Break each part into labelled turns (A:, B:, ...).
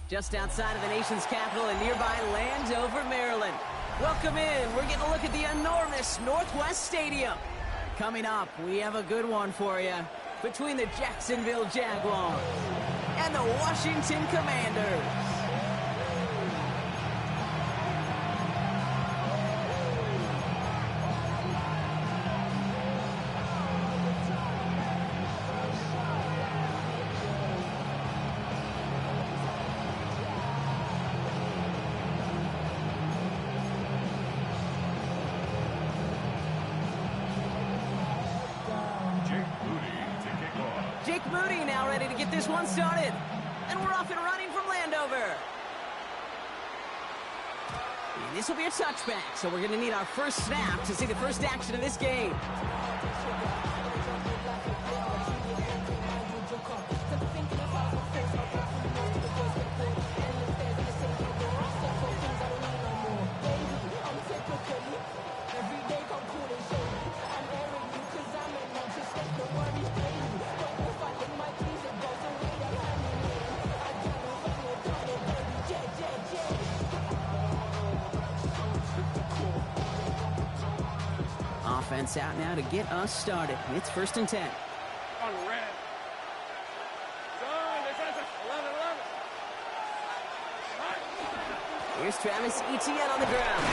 A: just outside of the nation's capital in nearby Landover, Maryland. Welcome in. We're getting a look at the enormous Northwest Stadium. Coming up, we have a good one for you between the Jacksonville Jaguars and the Washington Commanders. Jake Moody now ready to get this one started. And we're off and running from Landover. And this will be a touchback, so we're going to need our first snap to see the first action of this game. Offense out now to get us started. It's 1st and 10.
B: On red.
A: Here's Travis Etienne on the ground.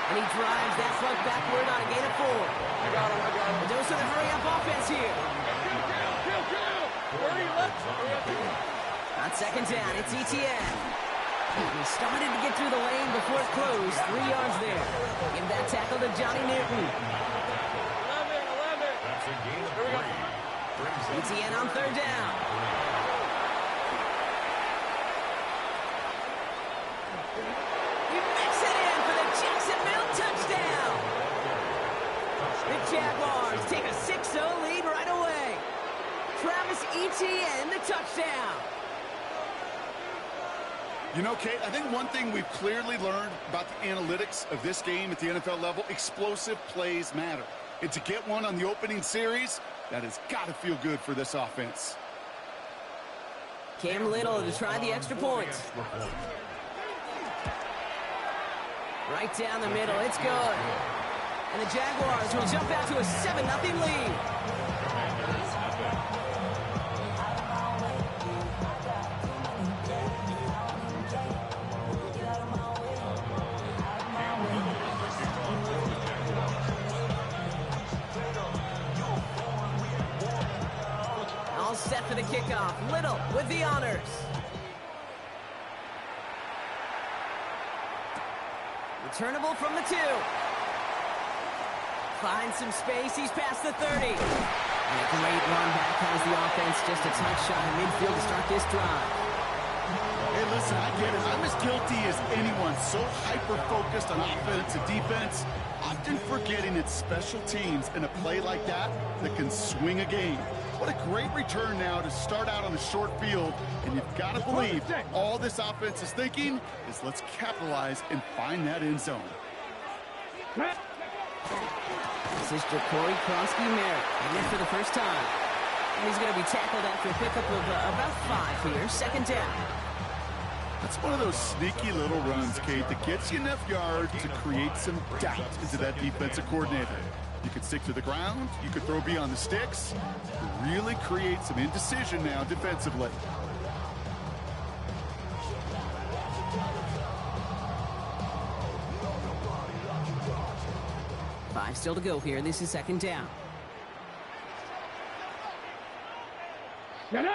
A: And he drives that front backward on a gain of 4.
B: I got him.
A: A dose of the hurry-up offense here.
B: Hurry up.
A: On 2nd down, it's Etienne. He started to get through the lane before it closed. 3 yards there. Give that tackle to Johnny Newton.
B: 11.
A: Etienne on 3rd down. He makes it in for the Jacksonville touchdown. The Jaguars take a 6-0 lead right away. Travis Etienne, the touchdown.
C: You know, Kate, I think one thing we've clearly learned about the analytics of this game at the NFL level, explosive plays matter. And to get one on the opening series, that has got to feel good for this offense.
A: Cam Little to try the extra point. Right down the middle, it's good. And the Jaguars will jump out to a 7-0 lead. Set for the kickoff. Little with the honors. Returnable from the 2. Finds some space. He's past the 30. And a great run back has the offense just a touch shy of midfield to start this drive.
C: Hey, listen, I get it. I'm as guilty as anyone. So hyper-focused on offense and defense, often forgetting it's special teams in a play like that can swing a game. What a great return now to start out on a short field, and you've got to believe all this offense is thinking is let's capitalize and find that end zone.
A: This is Ja'Cory Kronsky-Merritt, in it for the first time. And he's going to be tackled after a pickup of about 5 here, 2nd down.
C: That's one of those sneaky little runs, Kate, that gets you enough yards to create some doubt into that defensive coordinator. You could stick to the ground, you could throw beyond the sticks, really create some indecision now defensively.
A: Five still to go here. This is 2nd down.
B: Get it!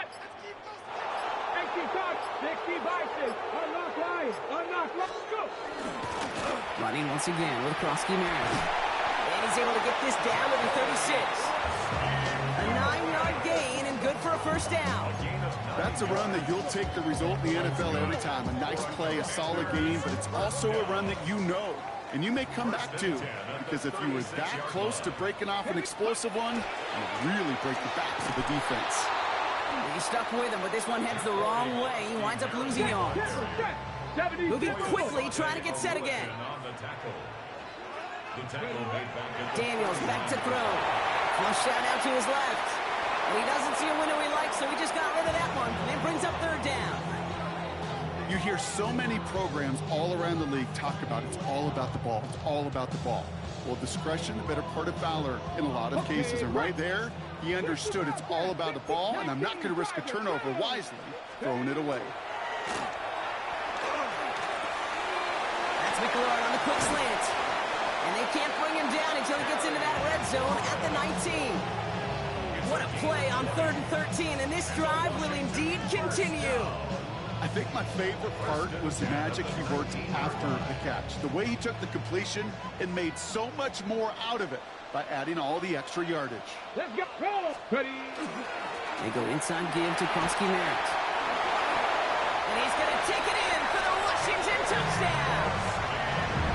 B: 60 touch, 60 Bison, unlock line, go!
A: Running once again with Kronsky-Merritt. And he's able to get this down to the 36. A 9-yard gain and good for a 1st down.
C: That's a run that you'll take the result in the NFL every time. A nice play, a solid game, but it's also a run that you know and you may come back to, because if you were that close to breaking off an explosive one, you really break the backs of the defense.
A: He's stuck with him, but this one heads the wrong way. He winds up losing yards. Moving quickly, trying to get set again. Daniels back to throw. Flushed out to his left. And he doesn't see a window he likes, so he just got rid of that one. And brings up 3rd down.
C: You hear so many programs all around the league talk about it's all about the ball. It's all about the ball. Well, discretion, the better part of valor in a lot of cases. And right there, he understood it's all about the ball, and I'm not going to risk a turnover wisely, throwing it away.
A: That's McLaurin on the quick slant. And they can't bring him down until he gets into that red zone at the 19. What a play on 3rd and 13, and this drive will indeed continue.
C: I think my favorite part was the magic he worked after the catch. The way he took the completion and made so much more out of it by adding all the extra yardage.
B: Let's go. Ready.
A: They go inside give to Krosky Merritt. And he's going to take it in for the Washington touchdown.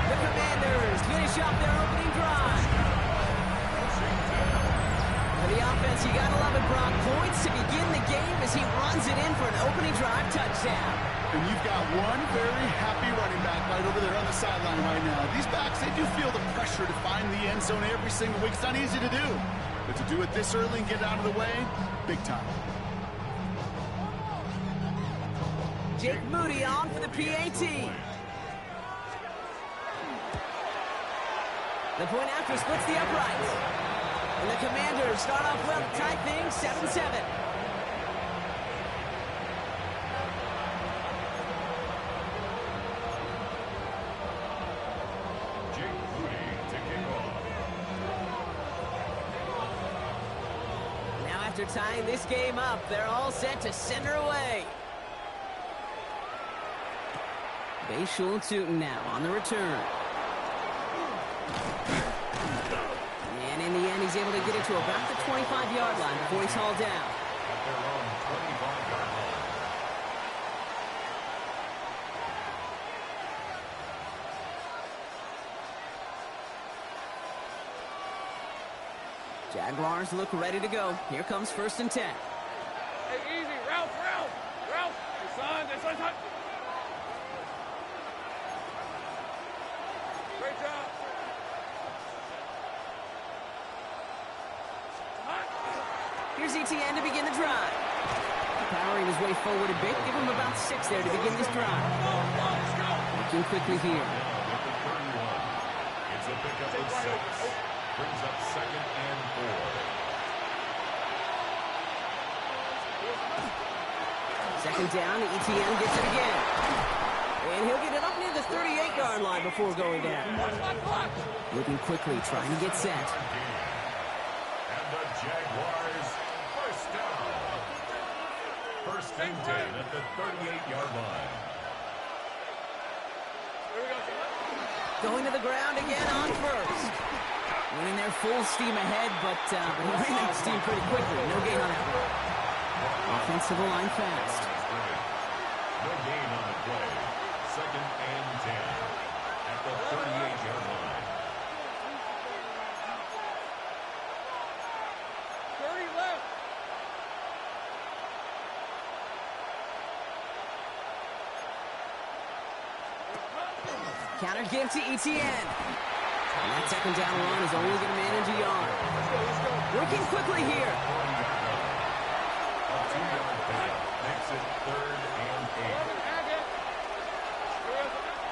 A: The Commanders finish off their opening drive. For the offense, you got to love it, Brock. Points to begin the game as he runs it in for an opening drive touchdown.
C: And you've got one very happy running back right over there on the sideline right now. These backs, they do feel the pressure to find the end zone every single week. It's not easy to do. But to do it this early and get out of the way, big time.
A: Jake Moody on for the PAT. The point after splits the uprights. And the Commanders start off well to tie things 7-7. Now after tying this game up, they're all set to send her away. Bayshul Tootin now on the return. And in the end, he's able to get it to about the 25-yard line before he's hauled down.
D: At their own 25-yard line.
A: Jaguars look ready to go. Here comes 1st and 10.
B: Hey, easy. Ralph. Hey, son. Great job.
A: Here's ETN to begin the drive. Powering his way forward a bit. Give him about 6 there to begin this drive. Working quickly here.
D: With the 31. It's a pickup of 6. Brings up 2nd and 4.
A: Second down, ETN gets it again. And he'll get it up near the 38-yard line before going down. Moving quickly, trying to get set.
D: And the Jaguars first down. 1st and 10 at the 38-yard line.
A: Going to the ground again on 1st. Winning their full steam ahead, but he ran out of steam pretty quickly. No gain on that one. Offensive line fast.
D: No gain on the play. 2nd and 10 at the 38-yard line.
B: 30 left.
A: Counter give to ETN. And that 2nd down run is only going to manage a yard. Working quickly here.
D: A 2-yard pickup makes it 3rd and 8.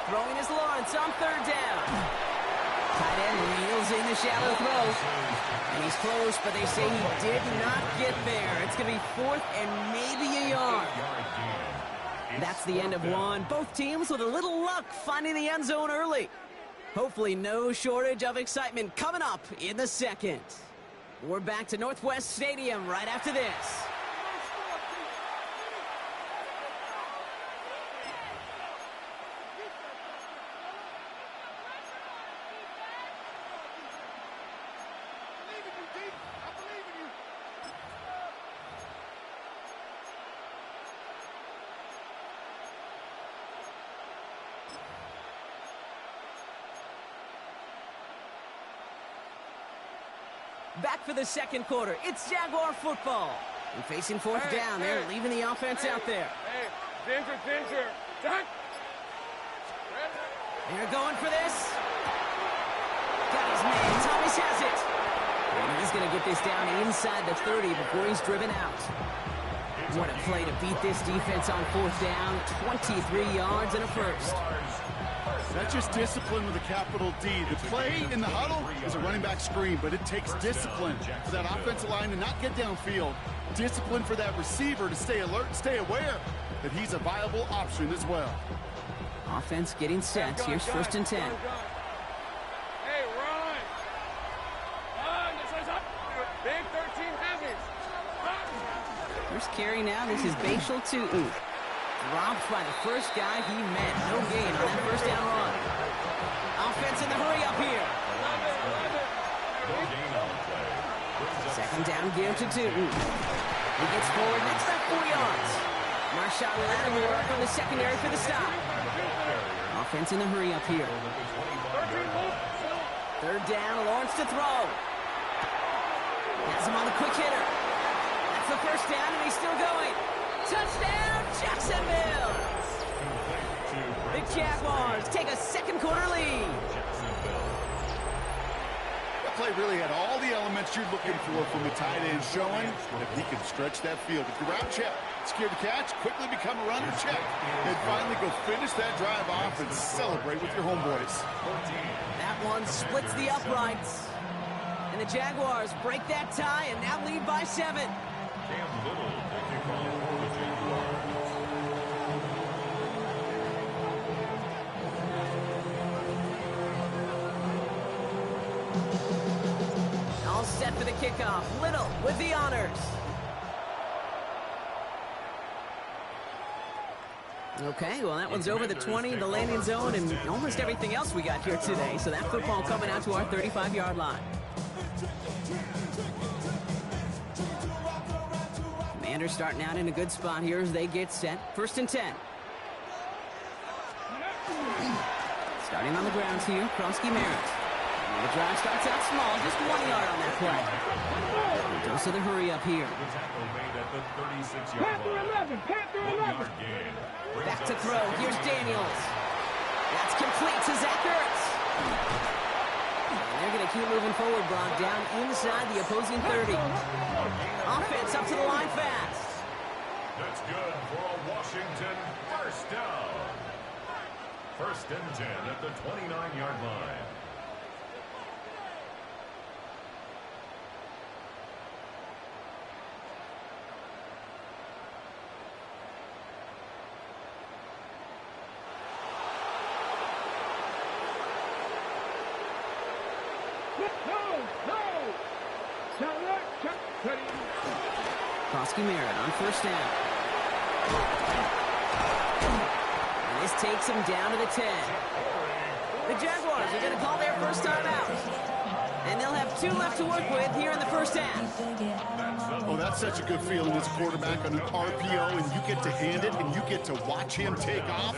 A: Throwing is Lawrence on 3rd down. Tight end reels in the shallow throw. And he's close, but they say he did not get there. It's going to be 4th and maybe a yard. That's the end of one. Both teams with a little luck finding the end zone early. Hopefully no shortage of excitement coming up in the 2nd. We're back to Northwest Stadium right after this. Back for the 2nd quarter. It's Jaguar football. And facing 4th down, they're leaving the offense out there.
B: Hey, Ginger. Jack.
A: They're going for this. Got his man. Thomas has it. And he's going to get this down inside the 30 before he's driven out. What a play to beat this defense on fourth down. 23 yards and a first.
C: That's just discipline with a capital D. The play in the huddle is a running back screen, but it takes discipline for that offensive line to not get downfield. Discipline for that receiver to stay alert and stay aware that he's a viable option as well.
A: Offense getting set. Here's first and 10.
B: Hey, run! Run! This is up! Big 13 heavies!
A: First carry now. This is Bashal Tutin. Dropped by the first guy he met. No gain on that first down run. Offense in the hurry up here. Second down give to Tutin. He gets forward. Next up 4 yards. Marshawn Lattimore from the secondary for the stop. Offense in the hurry up here. Third down, Lawrence to throw. Has him on the quick hitter. That's the first down, and he's still going. Touchdown, Jacksonville! The Jaguars take a second quarter lead.
C: That play really had all the elements you're looking for from a tight end, showing that he can stretch that field. If you route check, secure the catch, quickly become a runner check, and finally go finish that drive off and celebrate with your homeboys.
A: That one splits the uprights. And the Jaguars break that tie and now lead by 7.
D: Cam Little to kick off for the Jaguars.
A: All set for the kickoff. Little with the honors. Okay, well, that one's over the 20, the landing zone, and almost everything else we got here today. So that football coming out to our 35-yard line. Commanders starting out in a good spot here as they get set. First and 10. Starting on the grounds here, Kronsky Merritt. The drive starts out small, just 1 yard on that play. Goes to the hurry up here.
D: The tackle made at the 36-yard line. 1-yard gain.
A: Back to throw. Here's Daniels. That's complete to Zach Ertz. And they're going to keep moving forward, Brock, down inside the opposing 30. Offense up to the line fast.
D: That's good for a Washington first down. First and 10 at the 29-yard line.
A: Kronsky Merritt on first down. And this takes him down to the 10. The Jaguars are going to call their first time out. And they'll have 2 left to work with here in the first half.
C: Oh, that's such a good feeling as a quarterback on an RPO, and you get to hand it, and you get to watch him take off.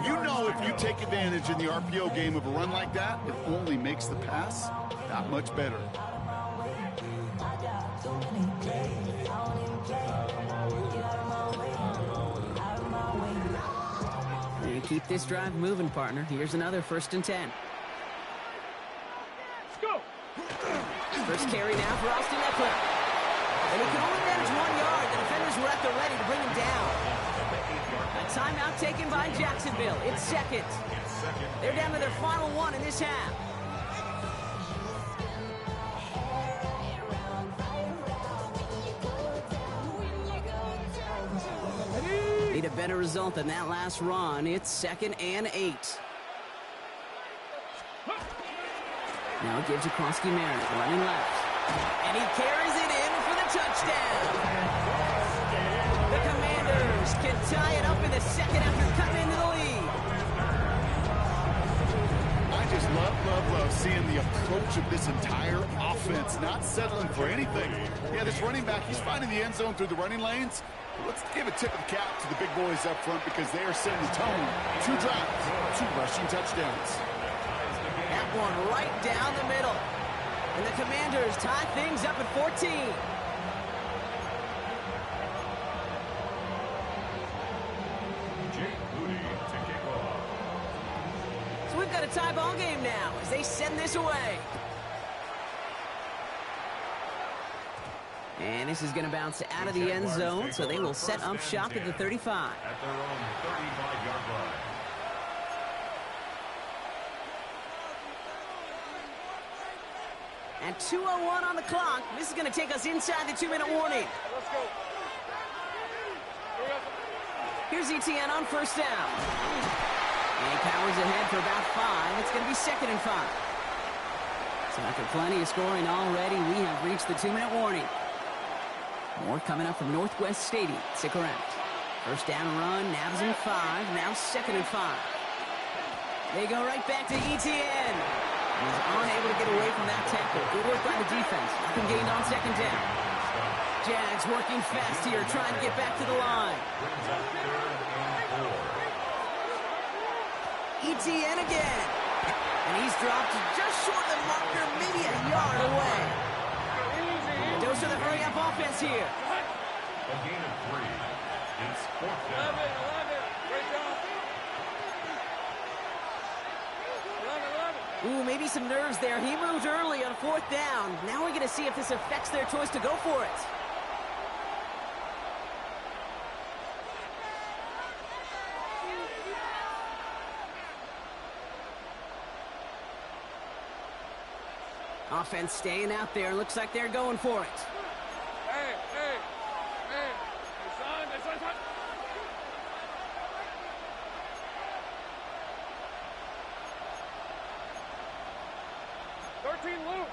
C: You know if you take advantage in the RPO game of a run like that, it only makes the pass that much better.
A: You keep this drive moving, partner. Here's another first and 10. First carry now for Austin Eckler. And he can only manage 1 yard. The defenders were at the ready to bring him down. A timeout taken by Jacksonville. It's second. They're down to their final 1 in this half. Need a better result than that last run. It's 2nd and 8. Now gives to Kronsky Merritt, running left. And he carries it in for the touchdown. The Commanders can tie it up in the second after cutting into the lead.
C: I just love seeing the approach of this entire offense, not settling for anything. Yeah, this running back, he's finding the end zone through the running lanes. Let's give a tip of the cap to the big boys up front because they are setting the tone. 2 drives, 2 rushing touchdowns.
A: That one right down the middle. And the Commanders tie things up at 14.
D: Jake Moody to kick off.
A: So we've got a tie ball game now as they send this away. And this is going to bounce out of the end zone, so they will set up shop at the 35.
D: At their own 35-yard line.
A: And 2:01 on the clock. This is going to take us inside the 2-minute warning.
B: Let's go.
A: Here's Etienne on first down. And he powers ahead for about 5. It's going to be 2nd and 5. So after plenty of scoring already, we have reached the 2-minute warning. More coming up from Northwest Stadium. Stick around. First down run, nabs him 5. Now 2nd and 5. They go right back to Etienne. He's unable to get away from that tackle. Good work by the defense. Nothing gained on 2nd down. Jags working fast here, trying to get back to the line. Etienne again. And he's dropped just short of the marker, maybe a yard away. Those are the hurry-up offense here.
D: A gain of 3. It's 4th down.
B: 11. Great job. 11.
A: Ooh, maybe some nerves there. He moved early on 4th down. Now we're going to see if this affects their choice to go for it. Offense staying out there. Looks like they're going for it.
B: Hey. Son. 13, Lou.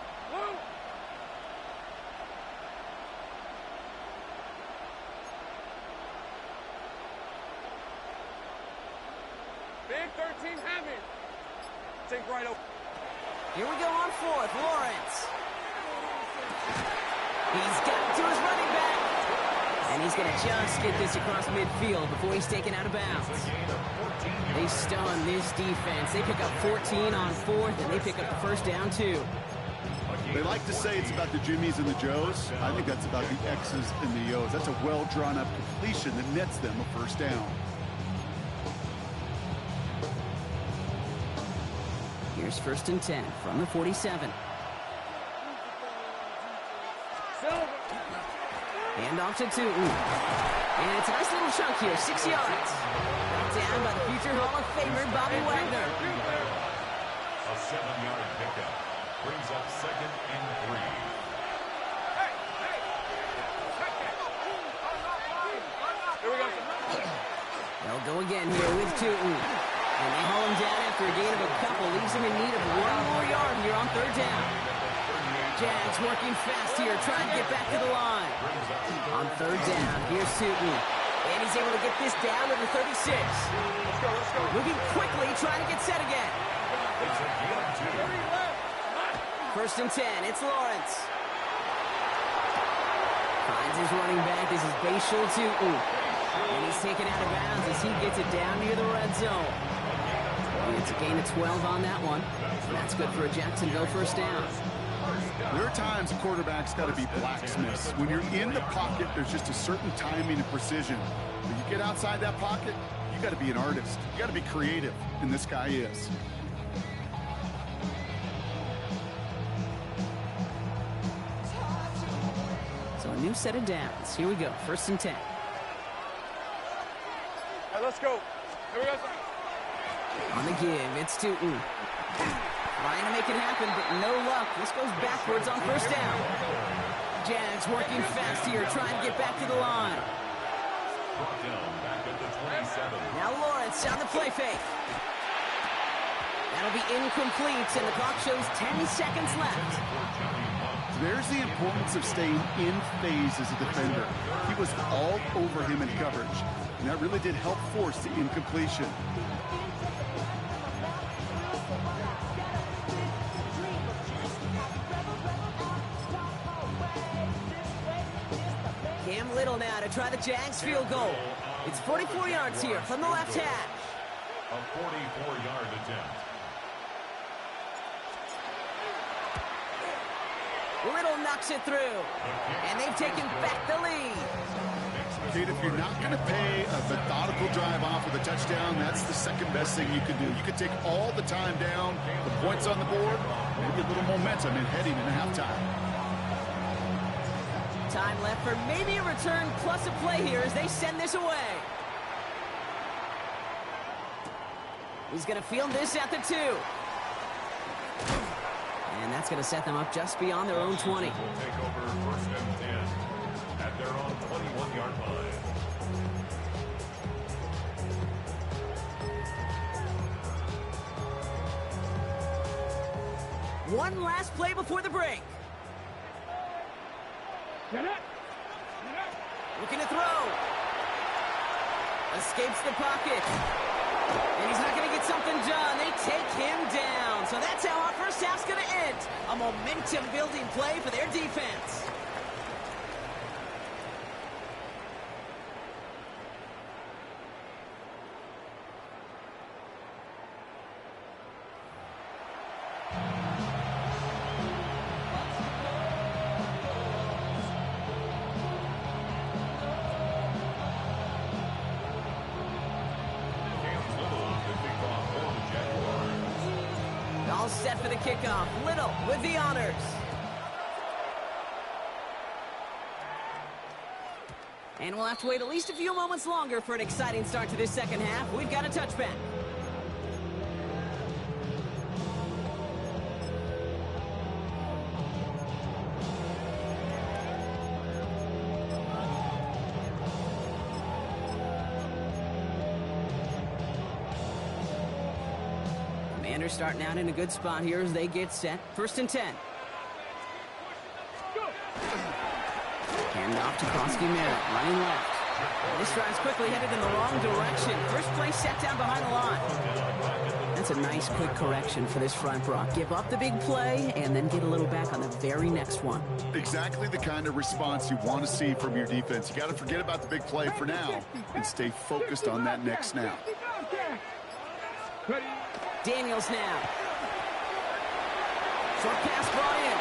B: Big 13 heavy. Take right over.
A: Here we go on 4th. Lawrence. He's got it to his running back. And he's going to just get this across midfield before he's taken out of bounds. They stun this defense. They pick up 14 on 4th, and they pick up the first down, too.
C: They like to say it's about the Jimmies and the Joes. I think that's about the X's and the O's. That's a well-drawn-up completion that nets them a first down.
A: Here's 1st and 10 from the 47. Hand off to Tootin. And it's a nice little chunk here, 6 yards. Down by the future Hall of Famer, Bobby Wagner.
D: A 7-yard pickup brings up 2nd and 3.
B: Here we go.
A: They'll go again here with Tootin. And they haul him down after a gain of a couple. Leaves him in need of 1 more yard here on 3rd down. Jags working fast here, trying to get back to the line. On 3rd down, here's Tootin. And he's able to get this down to the 36.
B: Let's go.
A: Moving quickly, trying to get set again.
D: It's a gain of 2.
A: 1st and 10, it's Lawrence. Finds his running back. This is Bashal Tootin. And he's taken out of bounds as he gets it down near the red zone. And it's a gain of 12 on that one. That's good for a Jacksonville first down.
C: There are times a quarterback's got to be blacksmiths. When you're in the pocket, there's just a certain timing and precision. When you get outside that pocket, you got to be an artist. You got to be creative, and this guy is.
A: So a new set of downs. Here we go, 1st and 10.
B: Right, let's go. Here we go.
A: On the give, it's Tootin. Trying to make it happen, but no luck. This goes backwards on 1st down. Jags working fast here, trying to get back to the line.
D: Brought down back at the 27.
A: Now Lawrence on the play fake. That'll be incomplete, and the clock shows 10 seconds left.
C: There's the importance of staying in phase as a defender. He was all over him in coverage, and that really did help force the incompletion.
A: Cam Little now to try the Jags field goal. It's 44 yards here from the left hash.
D: A 44-yard attempt.
A: Little knocks it through, and they've taken back the lead.
C: Kate, if you're not going to pay a methodical drive off with a touchdown, that's the second best thing you can do. You can take all the time down, the points on the board, maybe a little momentum in heading into halftime.
A: Time left for maybe a return plus a play here as they send this away. He's going to field this at the 2. And that's going to set them up just beyond their own 20.
D: Will take over first and 10 at their own 21-yard line.
A: One last play before the break. Looking to throw. Escapes the pocket. And he's not going to get something done. They take him down. So that's how our first half's going to end. A momentum-building play for their defense. All set for the kickoff. Little with the honors. And we'll have to wait at least a few moments longer for an exciting start to this second half. We've got a touchback. Commanders starting out in a good spot here as they get set. First and 10. Hand off to Kronsky Merritt, running left. This drive's quickly headed in the wrong direction. First play set down behind the line. That's a nice quick correction for this front, Brock. Give up the big play and then get a little back on the very next one.
C: Exactly the kind of response you want to see from your defense. You got to forget about the big play for now and stay focused on that next snap.
A: Daniels now. Short pass brought in.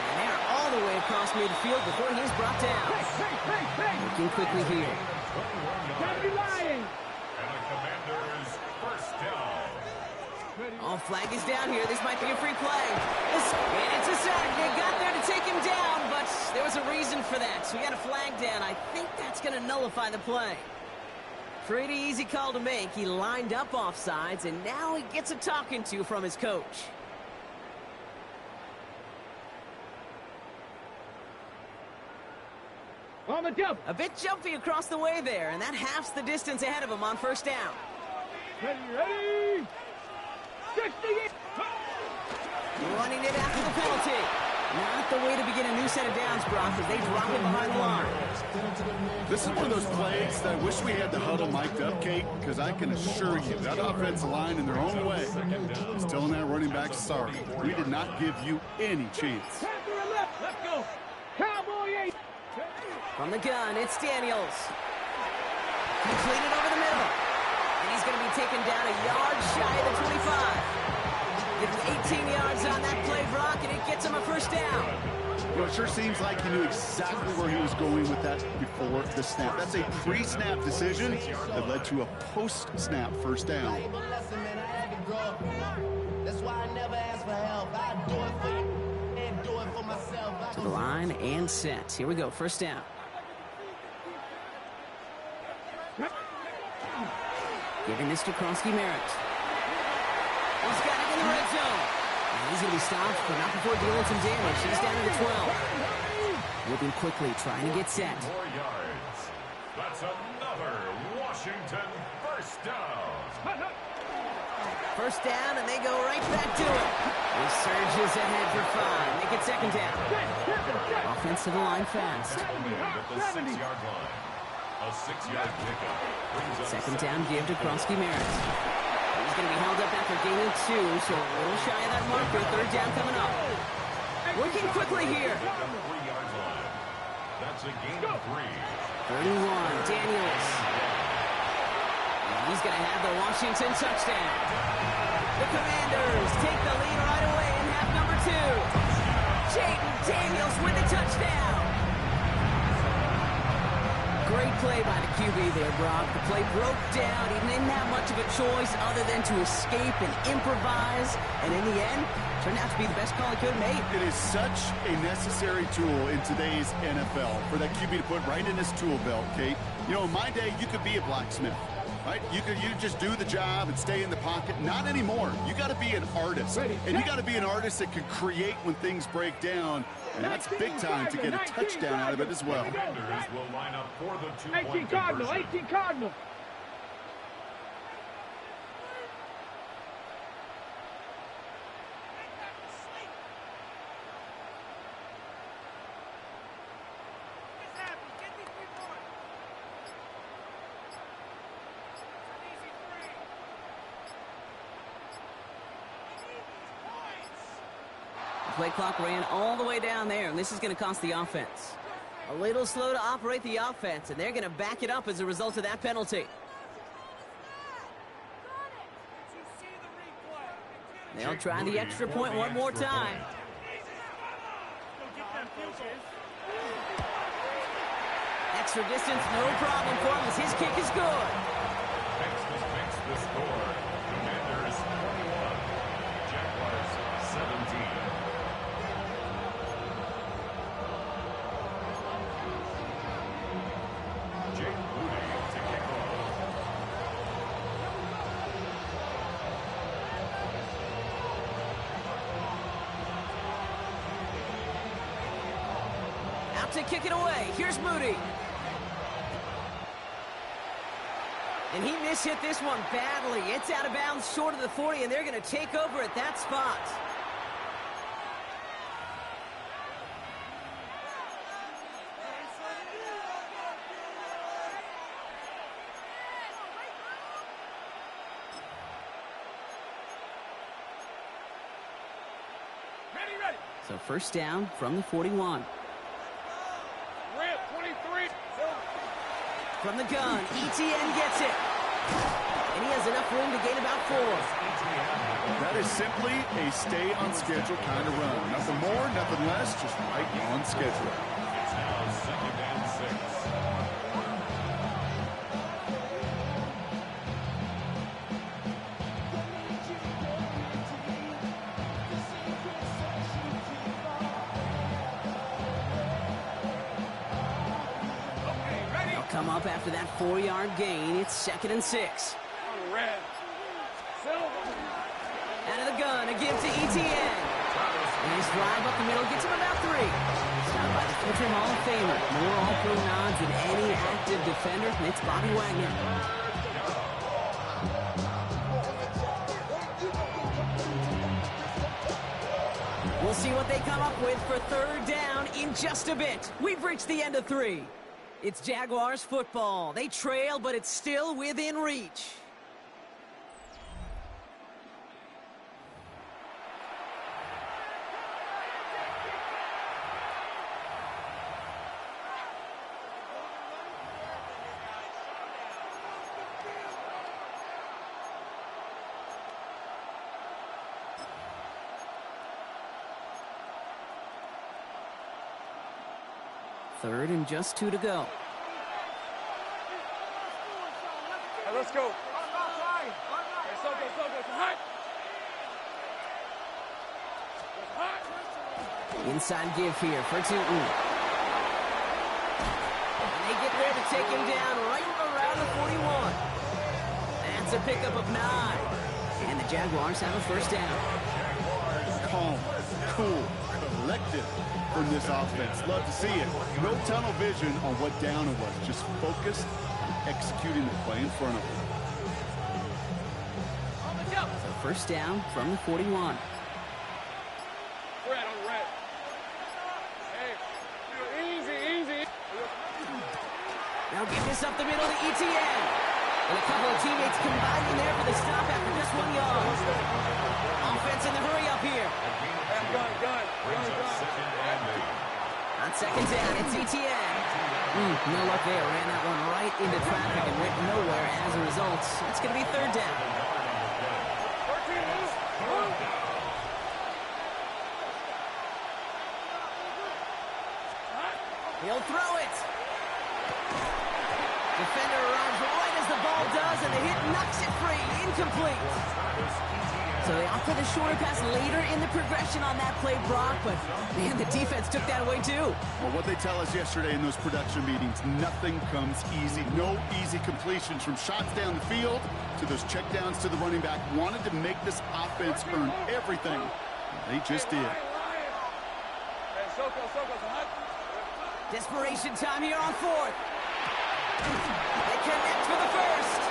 A: And they're all the way across midfield before he's brought down. Looking quickly here.
D: And the Commanders first down.
A: Oh, flag is down here. This might be a free play. And it's a sack. They got there to take him down, but there was a reason for that. So we got a flag down. I think that's going to nullify the play. Pretty easy call to make. He lined up offsides, and now he gets a talking to from his coach.
B: On the jump.
A: A bit jumpy across the way there, and that halves the distance ahead of him on first down.
B: Ready. 68.
A: Running it after the penalty. Not the way to begin a new set of downs, Brock, as they drop it behind the line.
C: This is one of those plays that I wish we had the huddle mic'd up, Kate, because I can assure you that offensive line in their own way is telling that running back, sorry, we did not give you any chance.
B: Let's go. Cowboy 8.
A: From the gun, it's Daniels. Completed over the middle. And he's going to be taken down a yard shy of the 25. Give him 18 yards on that play, Brock, and it gets him a first down.
C: You know, it sure seems like he knew exactly where he was going with that before the snap. That's a pre-snap decision that led to a post-snap first down.
A: To the line and set. Here we go, first down. Giving this to Kronsky Merritt. He's got it in the red zone. And he's going to be stopped, but not before dealing some damage. He's down to the 12. Moving quickly, trying to get set.
D: 4 yards. That's another Washington first down.
A: First down, and they go right back to it. He surges ahead for 5. Make it second down. Offense to the line fast.
D: At the 6-yard line. A 6-yard pickup brings up
A: Second down, give to Kronsky Merritt. He's going to be held up after gaining 2, so a little shy of that marker. Third down coming up. Working quickly here.
D: 3-yard line. That's a gain of 3.
A: 31, Daniels. And he's going to have the Washington touchdown. The Commanders take the lead right away in half number 2. Jayden Daniels with the touchdown. Great play by the QB there, Brock. The play broke down. He didn't have much of a choice other than to escape and improvise. And in the end, turned out to be the best call he could have made.
C: It is such a necessary tool in today's NFL for that QB to put right in his tool belt, Kate. You know, in my day, you could be a blacksmith, right? You just do the job and stay in the pocket. Not anymore. You got to be an artist. And you got to be an artist that can create when things break down. And that's big time to get a touchdown out of it as well.
D: Defenders will line up for the 2-point
B: 18 Cardinal,
D: conversion.
B: 18 Cardinal.
A: Play clock ran all the way down there, and this is going to cost the offense. A little slow to operate the offense, and they're going to back it up as a result of that penalty. They'll try the extra point one more time. Extra distance, no problem for him as his kick is good.
D: Makes the score. Commanders 21, Jaguars 17. Jake Moody to kick off.
A: Out to kick it away. Here's Moody. And he mishit this one badly. It's out of bounds short of the 40, and they're going to take over at that spot.
B: Ready.
A: So first down from the 41.
B: Rip, 23.
A: From the gun, ETN gets it. And he has enough room to gain about 4.
C: That is simply a stay on schedule kind of run. Nothing more, nothing less, just right on schedule.
D: It's now 2nd and 6.
A: Come up after that 4-yard gain. It's 2nd and 6.
B: Red. Silver.
A: Out of the gun, a give to ETN. Nice drive up the middle, gets him about 3. Stopped by the future Hall of Famer. More All-Pro nods than any active defender. It's Bobby Wagner. We'll see what they come up with for 3rd down in just a bit. We've reached the end of 3. It's Jaguars football. They trail, but it's still within reach. Third and just 2 to go.
B: Hey, let's go. Hey, so good. It's hot. It's hot.
A: Inside give here for Tootin. And they get there to take him down right around the 41. That's a pickup of 9. And the Jaguars have a first down.
C: Calm, cool, collected from this offense. Love to see it. No tunnel vision on what down it was. Just focused, executing the play in front of them.
A: So first down from the 41.
B: Red on red. Hey, easy.
A: Now get this up the middle to ETN. And a couple of teammates combining there for the stop after just 1 yard. Offense in the hurry up here.
B: Gun.
A: On 2nd down, it's ETN. No luck there. Ran that one right into traffic and went nowhere as a result. It's going to be 3rd down. He'll throw it. Defender arrives right as the ball does, and the hit knocks it free. Incomplete. So they opt for the shorter pass later in the progression on that play, Brock, but, man, the defense took that away, too.
C: Well, what they tell us yesterday in those production meetings, nothing comes easy. No easy completions from shots down the field to those checkdowns to the running back. Wanted to make this offense earn everything. They just did.
A: Desperation time here on fourth. They connect for the first.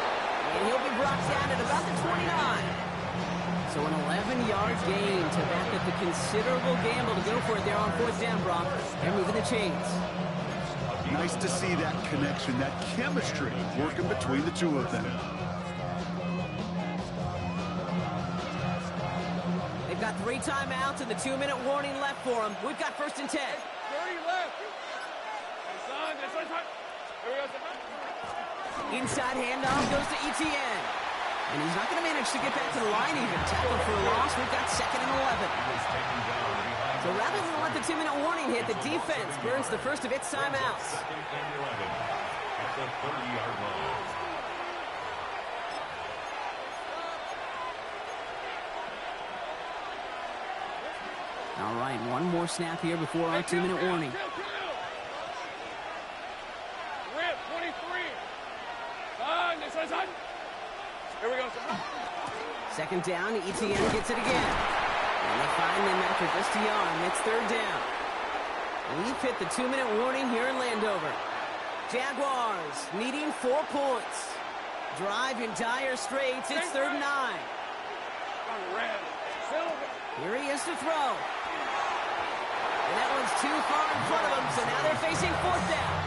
A: And he'll be brought down at about the 29. So an 11-yard gain to back up the considerable gamble to go for it there on fourth down, Brock. They're moving the chains.
C: Nice to see that connection, that chemistry working between the two of them.
A: They've got 3 timeouts and the 2-minute warning left for them. We've got 1st and 10.
B: 30 left.
A: Inside handoff goes to Etienne. And he's not going to manage to get back to the line even. Tackled for a loss. We've got 2nd and 11. So rather than let the 2-minute warning hit, the defense burns the first of its timeouts.
D: At the 30-yard line.
A: All right, one more snap here before our 2-minute warning.
B: Rip, 23. Here we go.
A: 2nd down, Etienne gets it again. And they find them after just a yard. It's 3rd down. We've hit the 2-minute warning here in Landover. Jaguars needing 4 points. Drive in dire straits. It's 3rd and 9. Here he is to throw. And that one's too far in front of him, so now they're facing 4th down.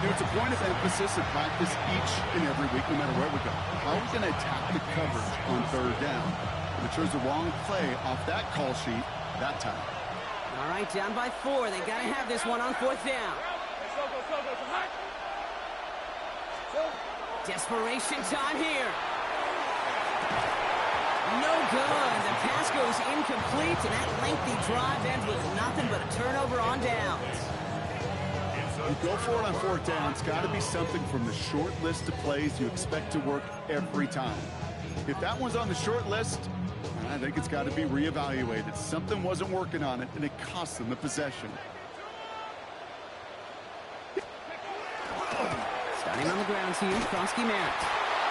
C: It's a point of emphasis in practice each and every week, no matter where we go. How are we going to attack the coverage on 3rd down? We chose the wrong play off that call sheet that time.
A: All right, down by 4. They got to have this one on 4th down. Desperation time here. No good. The pass goes incomplete, and that lengthy drive ends with nothing but a turnover on downs.
C: You go for it on 4th down. It's got to be something from the short list of plays you expect to work every time. If that one's on the short list, I think it's got to be reevaluated. Something wasn't working on it, and it cost them the possession.
A: Starting on the ground here, Krosky Merritt.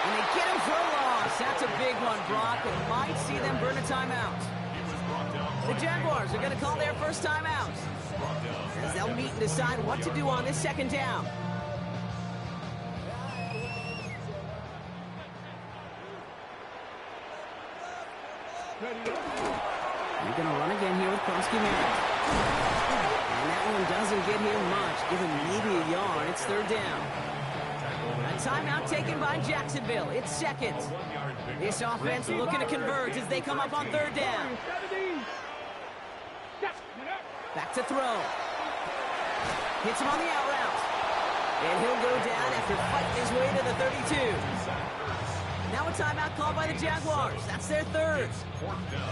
A: And they get him for a loss. That's a big one, Brock. It might see them burn a timeout. The Jaguars are going to call their first timeout, as they'll meet and decide what to do on this 2nd down. They're going to run again here with Krosky Merritt. And that one doesn't get here much. Give him maybe a yard. It's 3rd down. A timeout taken by Jacksonville. It's 2nd. This offense looking to converge as they come up on 3rd down. Back to throw. Hits him on the out route. And he'll go down after fighting his way to the 32. Now a timeout called by the Jaguars. That's their 3rd.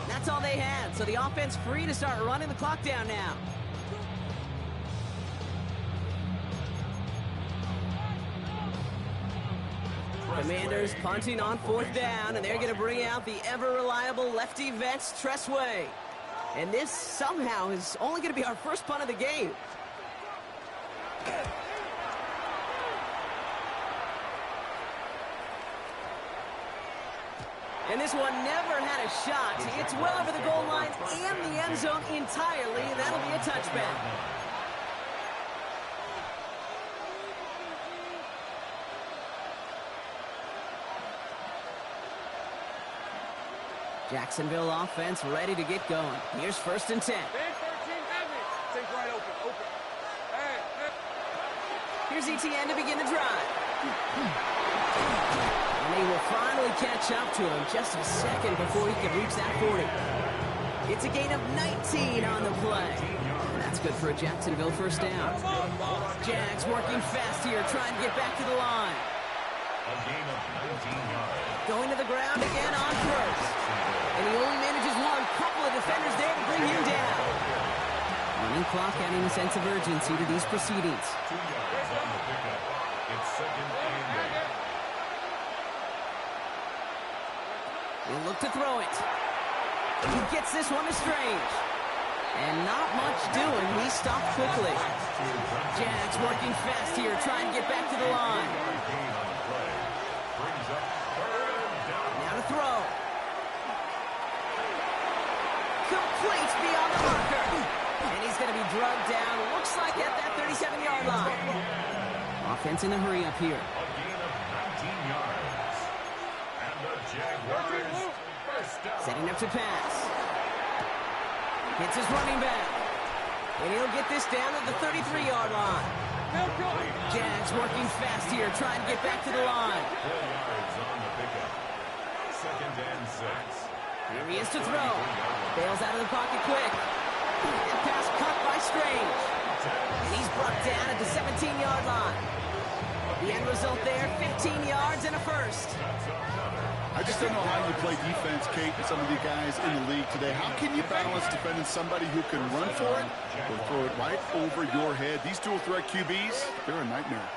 A: That's all they had. So the offense free to start running the clock down now. Commanders punting on 4th down, and they're going to bring out the ever-reliable lefty vets, Tressway. And this somehow is only going to be our first punt of the game. And this one never had a shot. It's well over the goal line and the end zone entirely, and that'll be a touchback. Jacksonville offense ready to get going. Here's 1st and 10.
B: Big 13 heavy. Think right open. Hey.
A: Here's Etienne to begin the drive. And they will finally catch up to him just a second before he can reach that 40. It's a gain of 19 on the play. And that's good for a Jacksonville first down. Jags working fast here, trying to get back to the line.
D: A gain of 19 yards.
A: Going to the ground again on first. And he only manages one. Couple of defenders there to bring him down. Running clock adding a sense of urgency to these proceedings.
D: 2 yards on the pickup. It's second and 8.
A: He'll look to throw it. He gets this one to Strange. And not much doing. He stopped quickly. Jags working fast here, trying to get back to the line. Now to throw. Complete beyond the marker. And he's going to be drugged down. Looks like at that 37-yard line. Offense in a hurry up here.
D: A gain of 19 yards. And the Jaguars first down.
A: Setting up to pass. Hits his running back. And he'll get this down to the 33-yard line. Jags working fast here, trying to get back to the line.
D: 4 yards on the pickup. Second and 6.
A: Here he is to throw. Bails out of the pocket quick. And pass cut by Strange. And he's brought down at the 17-yard line. The end result there, 15 yards and a first.
C: I just don't know how you play defense, Kate, with some of the guys in the league today. How can you balance defending somebody who can run for it or throw it right over your head? These dual threat QBs, they're a nightmare.